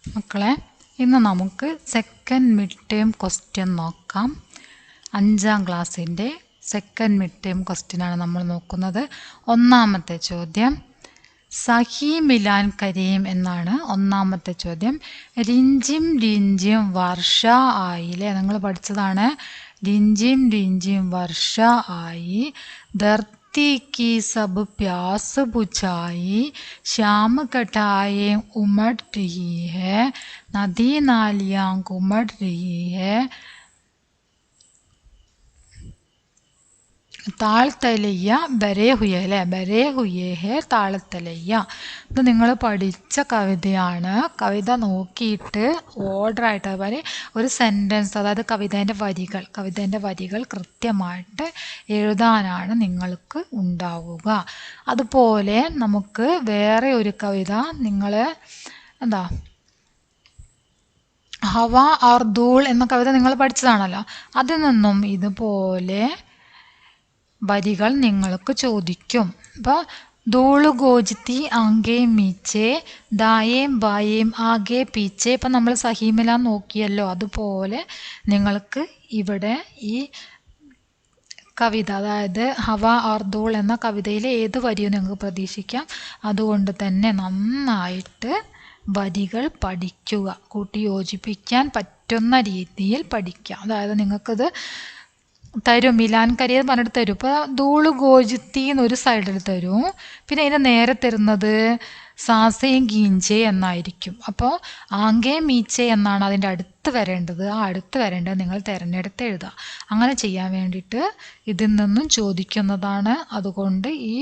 മക്കളെ, ഇന്ന് നമുക്ക് സെക്കൻഡ് മിഡ് ടേം ക്വസ്റ്റ്യൻ നോക്കാം. 5ാം ക്ലാസ്സിൻ്റെ സെക്കൻഡ് മിഡ് ടേം ക്വസ്റ്റ്യനാണ് നമ്മൾ നോക്കുന്നത്. ഒന്നാമത്തെ ചോദ്യം സഹി മിലാൻ കരീം എന്നാണ് ഒന്നാമത്തെ ചോദ്യം. റിഞ്ചിം റിഞ്ചിം വർഷ ആയില്ലേ, നിങ്ങൾ പഠിച്ചതാണ്. रिंझिम रिंझिम वर्षा आई, धरती की सब प्यास बुझाई, शाम घटाएं उमड़ रही है, नदी नालियां उमड़ रही है, താൾത്തലയ്യ ബരേ ഹുയ അല്ലേ, ബരേ ഹുയേ ഹേ താളത്തലയ്യ. ഇത് നിങ്ങൾ പഠിച്ച കവിതയാണ്. കവിത നോക്കിയിട്ട് ഓർഡറായിട്ട് അതുപോലെ ഒരു സെൻറ്റൻസ്, അതായത് കവിതേൻ്റെ വരികൾ കൃത്യമായിട്ട് എഴുതാനാണ് നിങ്ങൾക്ക് ഉണ്ടാവുക. അതുപോലെ നമുക്ക് വേറെ ഒരു കവിത, നിങ്ങൾ എന്താ ഹവ ഓർ ധൂൾ എന്ന കവിത നിങ്ങൾ പഠിച്ചതാണല്ലോ. അതിൽ നിന്നും ഇതുപോലെ വരികൾ നിങ്ങൾക്ക് ചോദിക്കും. അപ്പോൾ ധൂള് ഗോജിത്തി ആങ്കെ മീച്ചെ, ദായേം ബായേം ആകെ പീച്ചെ. ഇപ്പം നമ്മൾ സഹീമില നോക്കിയല്ലോ, അതുപോലെ നിങ്ങൾക്ക് ഇവിടെ ഈ കവിത, അതായത് ഹവ ഓർ ധൂൾ എന്ന കവിതയിലെ ഏത് വരിയും നിങ്ങൾക്ക് പ്രതീക്ഷിക്കാം. അതുകൊണ്ട് തന്നെ നന്നായിട്ട് വരികൾ പഠിക്കുക, കൂട്ടി യോജിപ്പിക്കാൻ പറ്റുന്ന രീതിയിൽ പഠിക്കുക. അതായത് നിങ്ങൾക്കിത് തരും, മിലാൻ കരീം പറഞ്ഞിട്ട് തരും. ഇപ്പോൾ ധൂള് ഗോജിത്തി എന്നൊരു സൈഡിൽ തരും, പിന്നെ അതിൻ്റെ നേരെ തരുന്നത് സാസയും ഗീഞ്ചെ എന്നായിരിക്കും. അപ്പോൾ ആങ്കെ മീച്ചെ എന്നാണ് അതിൻ്റെ അടുത്ത് വരേണ്ടത്. ആ അടുത്ത് വരേണ്ടത് നിങ്ങൾ തിരഞ്ഞെടുത്ത് എഴുതുക. അങ്ങനെ ചെയ്യാൻ വേണ്ടിയിട്ട് ഇതിൽ നിന്നും ചോദിക്കുന്നതാണ്. അതുകൊണ്ട് ഈ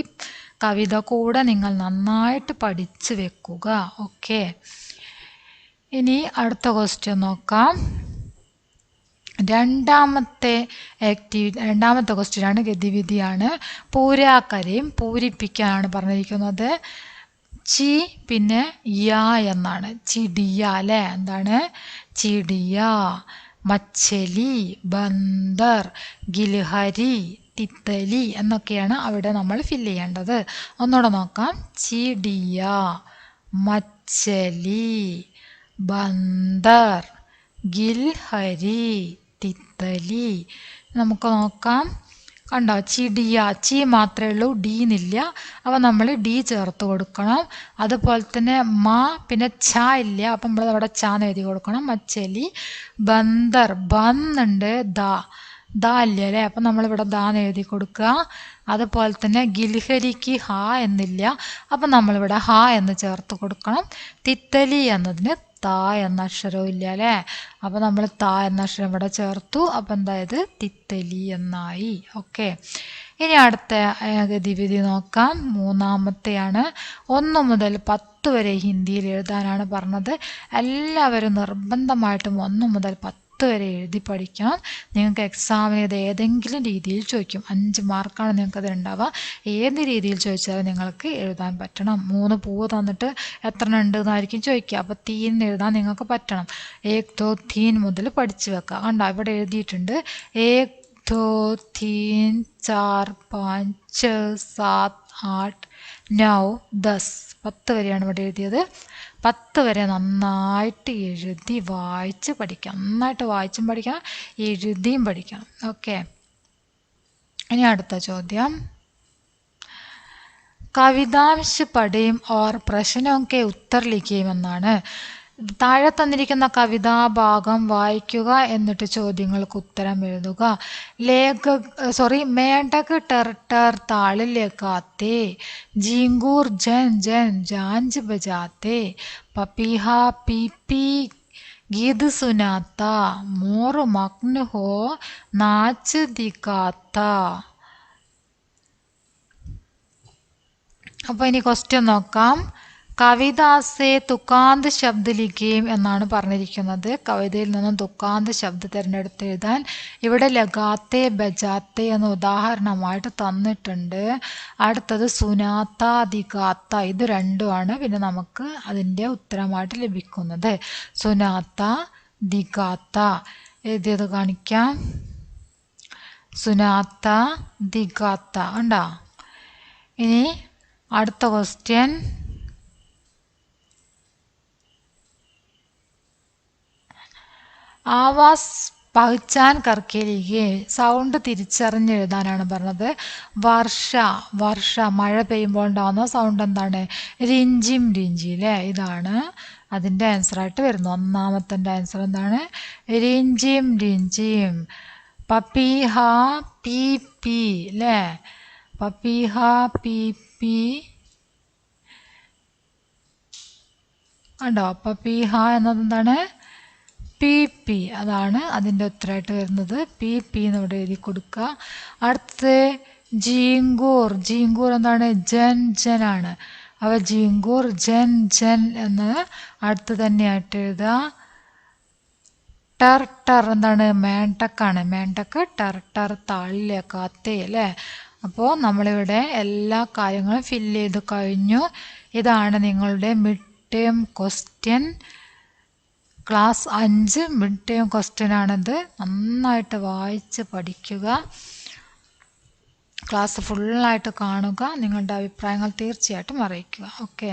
കവിത കൂടെ നിങ്ങൾ നന്നായിട്ട് പഠിച്ച് വെക്കുക. ഓക്കെ, ഇനി അടുത്ത ക്വസ്റ്റ്യൻ നോക്കാം. രണ്ടാമത്തെ ക്വസ്റ്റ്യനാണ്, ഗതിവിധിയാണ്. പൂരാക്കരയും പൂരിപ്പിക്കാനാണ് പറഞ്ഞിരിക്കുന്നത്. ചി പിന്നെ യാ എന്നാണ്. ചിടിയ അല്ലേ, എന്താണ് ചിടിയ, മച്ചലി, ബന്ദർ, ഗിൽഹരി, തിത്തലി എന്നൊക്കെയാണ് അവിടെ നമ്മൾ ഫില്ല് ചെയ്യേണ്ടത്. ഒന്നുകൂടെ നോക്കാം. ചിടിയ, മച്ചലി, ബന്ദർ, ഗിൽഹരി, തിത്തലി. നമുക്ക് നോക്കാം. കണ്ടോ, ചിടിയ, ചി മാത്രമേ ഉള്ളൂ, ഡി എന്നില്ല. അപ്പോൾ നമ്മൾ ഡി ചേർത്ത് കൊടുക്കണം. അതുപോലെ തന്നെ മ പിന്നെ ഛ ഇല്ല, അപ്പം നമ്മൾ അവിടെ ഛ എന്ന് എഴുതി കൊടുക്കണം. മച്ചലി, ബന്ദർ, ബന്നുണ്ട്, ദ ഇല്ല അല്ലേ, അപ്പം നമ്മളിവിടെ ദ എന്ന് എഴുതി കൊടുക്കുക. അതുപോലെ തന്നെ ഗിൽഹരിക്ക് ഹ എന്നില്ല, അപ്പം നമ്മളിവിടെ ഹ എന്ന് ചേർത്ത് കൊടുക്കണം. തിത്തലി എന്നതിന് ത എന്ന അക്ഷരവും ഇല്ല അല്ലേ, അപ്പം നമ്മൾ ത എന്ന അക്ഷരം ഇവിടെ ചേർത്തു. അപ്പം എന്തായത് തിത്തലി എന്നായി. ഓക്കെ, ഇനി അടുത്ത ഗതിവിധി നോക്കാം. മൂന്നാമത്തെയാണ്. 1 മുതൽ 10 വരെ ഹിന്ദിയിൽ എഴുതാനാണ് പറഞ്ഞത്. എല്ലാവരും നിർബന്ധമായിട്ടും 1 മുതൽ 10 വരെ എഴുതി പഠിക്കണം. നിങ്ങൾക്ക് എക്സാമിന് ഇത് ഏതെങ്കിലും രീതിയിൽ ചോദിക്കും. 5 മാർക്കാണ് നിങ്ങൾക്കത് ഉണ്ടാവുക. ഏത് രീതിയിൽ ചോദിച്ചാലും നിങ്ങൾക്ക് എഴുതാൻ പറ്റണം. 3 പൂവ് തന്നിട്ട് എത്ര ഉണ്ട് എന്നായിരിക്കും ചോദിക്കുക. അപ്പോൾ തീൻ എഴുതാൻ നിങ്ങൾക്ക് പറ്റണം. 1 2 3 മുതൽ പഠിച്ചു വെക്കുക. കണ്ടോ, ഇവിടെ എഴുതിയിട്ടുണ്ട്. 1 2 3 4 5 6 7 8 9 10. 10 വരെയാണ് ഇവിടെ എഴുതിയത്. 10 വരെ നന്നായിട്ട് എഴുതി വായിച്ച് പഠിക്കാം. നന്നായിട്ട് വായിച്ചും പഠിക്കണം, എഴുതിയും പഠിക്കണം. ഓക്കെ, ഇനി അടുത്ത ചോദ്യം. കവിതാംശ പഠിയും ഓർ പ്രശ്നമൊക്കെ ഉത്തർ ലിഖിയുമെന്നാണ്. താഴെ തന്നിരിക്കുന്ന കവിതാഭാഗം വായിക്കുക, എന്നിട്ട് ചോദ്യങ്ങൾക്ക് ഉത്തരം എഴുതുക. മേണ്ടക് ടെർ താള് ലേക്കാത്തെ, ജിങ്കൂർ ജൻ ജൻ ജാഞ്ച് ബജാത്തെ, പപീഹ പീപി ഗീത് സുനാത്ത, മോർ മഗ്ന ഹോ നാച്ച് ദിക്കാത്ത. അപ്പോൾ ഇനി ക്വസ്റ്റ്യൻ നോക്കാം. കവിതാസെ തുക്കാന്ത് ശബ്ദ ലിഖിയും എന്നാണ് പറഞ്ഞിരിക്കുന്നത്. കവിതയിൽ നിന്നും തുക്കാന്ത് ശബ്ദം തിരഞ്ഞെടുത്ത് എഴുതാൻ. ഇവിടെ ലഗാത്തെ ബജാത്തെ എന്ന ഉദാഹരണമായിട്ട് തന്നിട്ടുണ്ട്. അടുത്തത് സുനാത്ത, ദിഗാത്ത, ഇത് രണ്ടുമാണ് പിന്നെ നമുക്ക് അതിൻ്റെ ഉത്തരമായിട്ട് ലഭിക്കുന്നത്. സുനാത്ത, ദിഗാത്ത എഴുതിയത് കാണിക്കാം. സുനാത്ത, ദിഗാത്ത ഉണ്ടോ. ഇനി അടുത്ത ക്വസ്റ്റ്യൻ. ആവാസ് പഹ്ചാൻ കർക്കെ ലിയേ സൗണ്ട് തിരിച്ചറിഞ്ഞെഴുതാനാണ് പറഞ്ഞത്. വർഷ വർഷ മഴ പെയ്യുമ്പോൾ ഉണ്ടാകുന്ന സൗണ്ട് എന്താണ്? റിഞ്ചിം റിഞ്ചി അല്ലേ? ഇതാണ് അതിൻ്റെ ആൻസറായിട്ട് വരുന്നത്. ഒന്നാമത്തെ ആൻസർ എന്താണ്? റിഞ്ചിം റിഞ്ചിം. പപ്പീഹ പി പി അല്ലേ? പപ്പീഹ പി പി കണ്ടോ? പപ്പീഹ എന്നത് എന്താണ്? P P. അതാണ് അതിൻ്റെ ഉത്തരമായിട്ട് വരുന്നത്. പി പി എന്നിവിടെ എഴുതി കൊടുക്കുക. അടുത്ത് ജീങ്കൂർ. ജീങ്കൂർ എന്താണ്? ജൻ ജൻ ആണ്. അപ്പോൾ ജീങ്കൂർ ജൻ ജൻ എന്ന് അടുത്ത് തന്നെയായിട്ട് എഴുതുക. ടർ ടർ എന്താണ്? മേണ്ടക്കാണ്. മേണ്ടക്ക് ടർ ടർ താളിലെ കാത്തേ അല്ലേ? അപ്പോൾ നമ്മളിവിടെ എല്ലാ കാര്യങ്ങളും ഫില്ല് ചെയ്ത് കഴിഞ്ഞു. ഇതാണ് നിങ്ങളുടെ mid term question. Class 5 mid term question ആണിത്. നന്നായിട്ട് വായിച്ച് പഠിക്കുക. ക്ലാസ് ഫുള്ളായിട്ട് കാണുക. നിങ്ങളുടെ അഭിപ്രായങ്ങൾ തീർച്ചയായിട്ടും അറിയിക്കുക. ഓക്കെ.